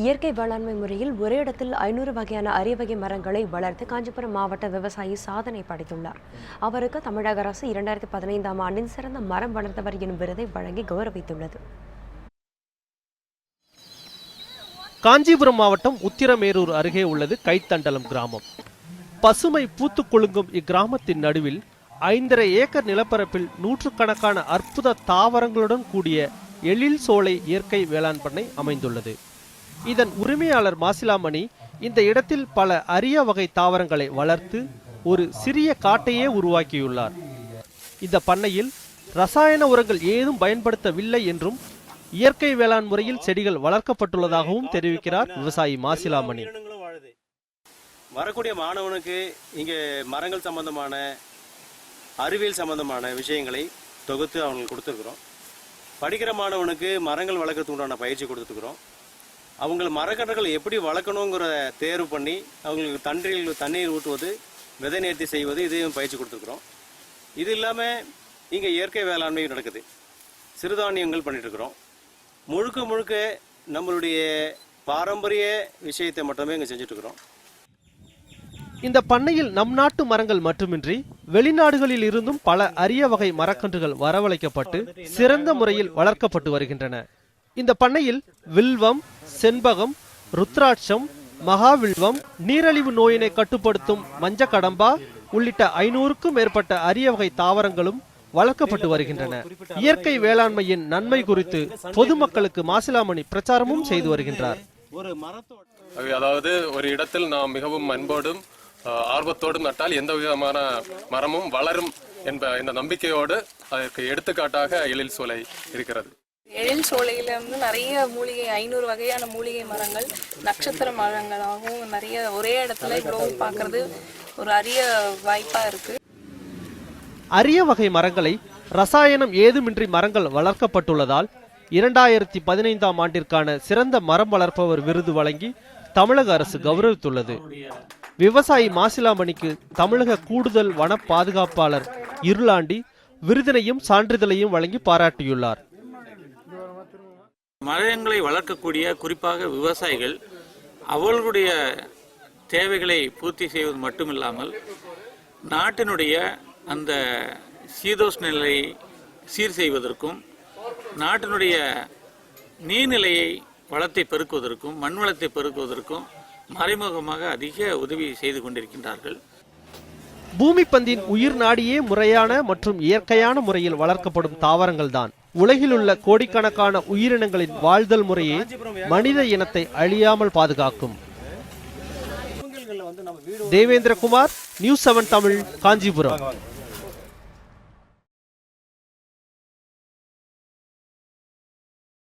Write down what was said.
இயற்கை வேளாண்மை முறையில் ஒரே இடத்தில் 500 வகையான அரிய வகை மரங்களை வளர்த்து காஞ்சிபுரம் மாவட்ட விவசாயி சாதனை படைத்துள்ளார். அவருக்கு தமிழக அரசு 2015ஆம் ஆண்டின் சிறந்த மரம் வளர்த்தவர் எனும் விருதை வழங்கி கௌரவித்துள்ளது. காஞ்சிபுரம் மாவட்டம் உத்திரமேரூர் அருகே உள்ளது கைத்தண்டலம் கிராமம். பசுமை பூத்து குலுங்கும் இக்கிராமத்தின் நடுவில் 5½ ஏக்கர் நிலப்பரப்பில் நூற்றுக்கணக்கான அற்புத தாவரங்களுடன் கூடிய எழில் சோலை இயற்கை வேளாண் பண்ணை அமைந்துள்ளது. இதன் உரிமையாளர் மாசிலாமணி இந்த இடத்தில் பல அரிய வகை தாவரங்களை வளர்த்து ஒரு சிறிய காட்டையே உருவாக்கியுள்ளார். இந்த பண்ணையில் ரசாயன உரங்கள் ஏதும் பயன்படுத்தவில்லை என்றும் இயற்கை வேளாண் முறையில் செடிகள் வளர்க்கப்பட்டுள்ளதாகவும் தெரிவிக்கிறார் விவசாயி மாசிலாமணி. வரக்கூடிய மாணவனுக்கு இங்கே மரங்கள் சம்பந்தமான அறிவியல் சம்பந்தமான விஷயங்களை தொகுத்து அவங்களுக்கு கொடுத்துருக்குறோம். படிக்கிற மாணவனுக்கு மரங்கள் வளர்க்கறதுக்கு உண்டான பயிற்சி கொடுத்துருக்குறோம். அவங்க மரக்கன்றுகள் எப்படி வளர்க்கணுங்கிற தேர்வு பண்ணி அவங்களுக்கு தண்ணீர் ஊட்டுவது, விதை நேர்த்தி செய்வது, இதையும் பயிற்சி கொடுத்துருக்குறோம். இது இல்லாமல் இங்கே இயற்கை வேளாண்மை நடக்குது. சிறுதானியங்கள் பண்ணிட்டுருக்குறோம். முழுக்க முழுக்க நம்மளுடைய பாரம்பரிய விஷயத்தை மட்டுமே இங்கே செஞ்சுட்ருக்குறோம். இந்த பண்ணையில் நம் நாட்டு மரங்கள் மட்டுமின்றி வெளிநாடுகளில் இருந்தும் பல அரிய வகை மரக்கன்றுகள் வரவழைக்கப்பட்டு சிறந்த முறையில் வளர்க்கப்பட்டு வருகின்றன. இந்த பண்ணையில் வில்வம், செண்பகம், ருத்ராட்சம், மகாவில்வம், நீரழிவு நோயினை கட்டுப்படுத்தும் மஞ்சக்கடம்பா உள்ளிட்ட 500க்கும் மேற்பட்ட அரிய வகை தாவரங்களும் வளர்க்கப்பட்டு வருகின்றன. இயற்கை வேளாண்மையின் நன்மை குறித்து பொதுமக்களுக்கு மாசிலாமணி பிரச்சாரமும் செய்து வருகின்றார். அதாவது ஒரு இடத்தில் நாம் மிகவும் அன்போடும் ஆர்வத்தோடும் நட்டால் எந்த விதமான மரமும் வளரும் என்ற இந்த நம்பிக்கையோடு அதற்கு எடுத்துக்காட்டாக எழில் சோலை இருக்கிறது. எழில் சோலையில நிறைய மூலிகை 500 வகையான மூலிகை மரங்கள், நட்சத்திர மரங்களாகவும் நிறைய ஒரே இடத்துல இவ்வளவு பார்க்கறது ஒரு அரிய வாய்ப்பா இருக்கு. அரிய வகை மரங்களை ரசாயனம் ஏதுமின்றி மரங்கள் வளர்க்கப்பட்டுள்ளதால் 2015ஆம் ஆண்டிற்கான சிறந்த மரம் வளர்ப்பவர் விருது வழங்கி தமிழக அரசு கௌரவித்துள்ளது. விவசாயி மாசிலாமணிக்கு தமிழக கூடுதல் வன பாதுகாப்பாளர் இருளாண்டி விருதினையும் சான்றிதழையும் வழங்கி பாராட்டியுள்ளார். மரங்களை வளர்க்கக்கூடிய குறிப்பாக விவசாயிகள் அவர்களுடைய தேவைகளை பூர்த்தி செய்வது மட்டுமில்லாமல் நாட்டினுடைய அந்த சீதோஷ்ண நிலையை சீர் செய்வதற்கும், நாட்டினுடைய நீர்நிலையை வளத்தை பெருக்குவதற்கும், மண் வளத்தை பெருக்குவதற்கும் மறைமுகமாக அதிக உதவி செய்து கொண்டிருக்கின்றார்கள். பூமி பந்தின் உயிர் நாடியே முறையான மற்றும் இயற்கையான முறையில் வளர்க்கப்படும் தாவரங்கள் தான் உலகில் உள்ள கோடிக்கணக்கான உயிரினங்களின் வாழ்தல் முறையே மனித இனத்தை அழியாமல் பாதுகாக்கும். தேவேந்திரகுமார், நியூஸ் 7 தமிழ், காஞ்சிபுரம்.